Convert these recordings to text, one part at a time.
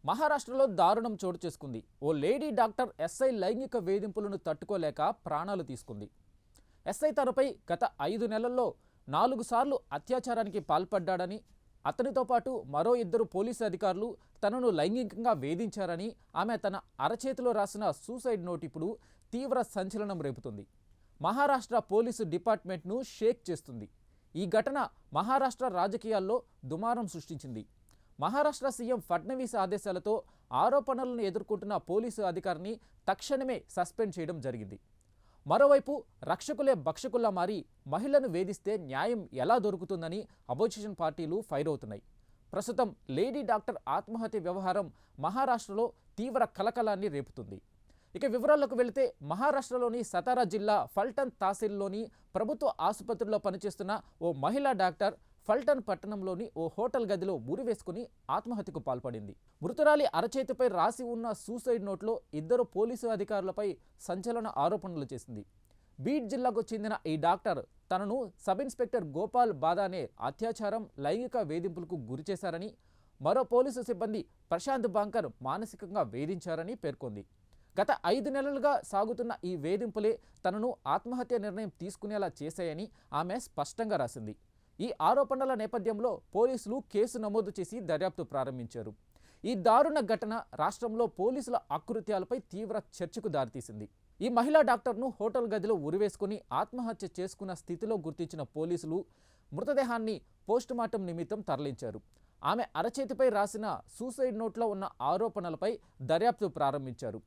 మహారాష్ట్రలో దారుణం చోటు చేసుకుంది. ఓ లేడీ డాక్టర్ ఎస్ఐ లైంగిక వేధింపులను తట్టుకోలేక ప్రాణాలు తీసుకుంది. ఎస్ఐ తనపై గత 5 నెలల్లో 4 సార్లు అత్యాచారానికి పాల్పడ్డాడని, అతనితో పాటు మరో 2 పోలీసు అధికారులు తనను లైంగికంగా వేధించారని ఆమె తన అరచేతిలో రాసిన సూసైడ్ నోట్ ఇప్పుడు తీవ్ర సంచలనం రేపుతుంది. మహారాష్ట్ర పోలీసు డిపార్ట్మెంట్ను షేక్ చేస్తుంది. ఈ ఘటన మహారాష్ట్ర రాజకీయాల్లో దుమారం సృష్టించింది. మహారాష్ట్ర సీఎం ఫడ్నవీస్ ఆదేశాలతో ఆరోపణలను ఎదుర్కొంటున్న పోలీసు అధికారిని తక్షణమే సస్పెండ్ చేయడం జరిగింది. మరోవైపు రక్షకులే భక్షకుల్లా మారి మహిళను వేధిస్తే న్యాయం ఎలా దొరుకుతుందని అపోజిషన్ పార్టీలు ఫైర్ అవుతున్నాయి. ప్రస్తుతం లేడీ డాక్టర్ ఆత్మహత్య వ్యవహారం మహారాష్ట్రలో తీవ్ర కలకలాన్ని రేపుతుంది. ఇక వివరాల్లోకి వెళితే మహారాష్ట్రలోని సతారా జిల్లా ఫల్టన్ తహసీల్లోని ప్రభుత్వ ఆసుపత్రిలో పనిచేస్తున్న ఓ మహిళా డాక్టర్ ఫల్టన్ పట్టణంలోని ఓ హోటల్ గదిలో ఉరివేసుకుని ఆత్మహత్యకు పాల్పడింది. మృతురాలి అరచేతిపై రాసి ఉన్న సూసైడ్ నోట్లో 2 పోలీసు అధికారులపై సంచలన ఆరోపణలు చేసింది. బీడ్ జిల్లాకు చెందిన ఈ డాక్టర్ తనను సబ్ ఇన్స్పెక్టర్ గోపాల్ బాదానే అత్యాచారం, లైంగిక వేధింపులకు గురిచేశారని, మరో పోలీసు సిబ్బంది ప్రశాంత్ బాంకర్ మానసికంగా వేధించారని పేర్కొంది. గత 5 నెలలుగా సాగుతున్న ఈ వేధింపులే తనను ఆత్మహత్య నిర్ణయం తీసుకునేలా చేశాయని ఆమె స్పష్టంగా రాసింది. ఈ ఆరోపణల నేపథ్యంలో పోలీసులు కేసు నమోదు చేసి దర్యాప్తు ప్రారంభించారు. ఈ దారుణ ఘటన రాష్ట్రంలో పోలీసుల అకృత్యాలపై తీవ్ర చర్చకు దారితీసింది. ఈ మహిళా డాక్టర్ను హోటల్ గదిలో ఉరివేసుకుని ఆత్మహత్య చేసుకున్న స్థితిలో గుర్తించిన పోలీసులు మృతదేహాన్ని పోస్టుమార్టం నిమిత్తం తరలించారు. ఆమె అరచేతిపై రాసిన సూసైడ్ నోట్లో ఉన్న ఆరోపణలపై దర్యాప్తు ప్రారంభించారు.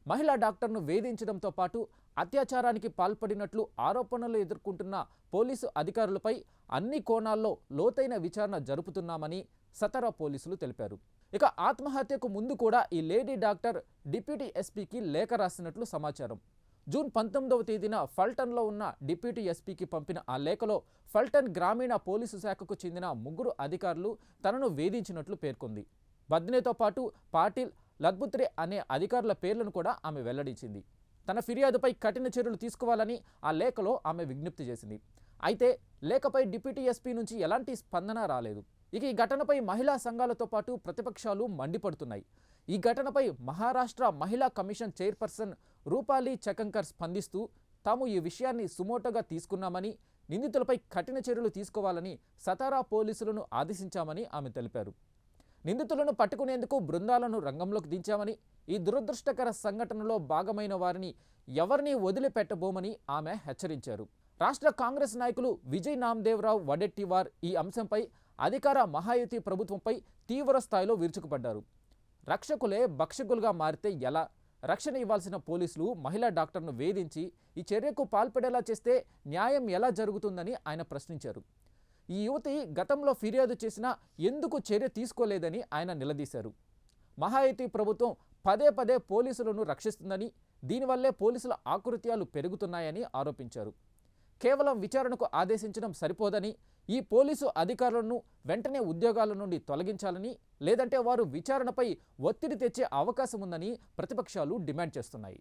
మహిళా డాక్టర్ను వేధించడంతో పాటు అత్యాచారానికి పాల్పడినట్లు ఆరోపణలు ఎదుర్కొంటున్న పోలీసు అధికారులపై అన్ని కోణాల్లో లోతైన విచారణ జరుపుతున్నామని సతారా పోలీసులు తెలిపారు. ఇక ఆత్మహత్యకు ముందు కూడా ఈ లేడీ డాక్టర్ డిప్యూటీ ఎస్పీకి లేఖ రాసినట్లు సమాచారం. జూన్ 19వ తేదీన ఫల్టన్లో ఉన్న డిప్యూటీ ఎస్పీకి పంపిన ఆ లేఖలో ఫల్టన్ గ్రామీణ పోలీసు శాఖకు చెందిన 3 అధికారులు తనను వేధించినట్లు పేర్కొంది. బద్నేతో పాటు పాటిల్, లద్బుత్రే అనే అధికారుల పేర్లను కూడా ఆమె వెల్లడించింది. తన ఫిర్యాదుపై కఠిన చర్యలు తీసుకోవాలని ఆ లేఖలో ఆమె విజ్ఞప్తి చేసింది. అయితే లేఖపై డిప్యూటీ ఎస్పీ నుంచి ఎలాంటి స్పందన రాలేదు. ఇక ఈ ఘటనపై మహిళా సంఘాలతో పాటు ప్రతిపక్షాలు మండిపడుతున్నాయి. ఈ ఘటనపై మహారాష్ట్ర మహిళా కమిషన్ చైర్పర్సన్ రూపాలి చకంకర్ స్పందిస్తూ తాము ఈ విషయాన్ని సుమోటోగా తీసుకున్నామని, నిందితులపై కఠిన చర్యలు తీసుకోవాలని సతారా పోలీసులను ఆదేశించామని ఆమె తెలిపారు. నిందితులను పట్టుకునేందుకు బృందాలను రంగంలోకి దించామని, ఈ దురదృష్టకర సంఘటనలో భాగమైన వారిని ఎవరినీ వదిలిపెట్టబోమని ఆమె హెచ్చరించారు. రాష్ట్ర కాంగ్రెస్ నాయకులు విజయ్ నామదేవరావు వడెట్టివార్ ఈ అంశంపై అధికార మహాయుతి ప్రభుత్వంపై తీవ్ర స్థాయిలో విరుచుకుపడ్డారు. రక్షకులే భక్షకులుగా మారితే ఎలా? రక్షణ ఇవ్వాల్సిన పోలీసులు మహిళా డాక్టర్ను వేధించి ఈ చర్యకు పాల్పడేలా చేస్తే న్యాయం ఎలా జరుగుతుందని ఆయన ప్రశ్నించారు. ఈ యువతి గతంలో ఫిర్యాదు చేసినా ఎందుకు చర్య తీసుకోలేదని ఆయన నిలదీశారు. మహాయుతి ప్రభుత్వం పదే పోలీసులను రక్షిస్తుందని, దీనివల్లే పోలీసుల ఆకృత్యాలు పెరుగుతున్నాయని ఆరోపించారు. కేవలం విచారణకు ఆదేశించడం సరిపోదని, ఈ పోలీసు అధికారులను వెంటనే ఉద్యోగాల నుండి తొలగించాలని, లేదంటే వారు విచారణపై ఒత్తిడి తెచ్చే అవకాశం ఉందని ప్రతిపక్షాలు డిమాండ్ చేస్తున్నాయి.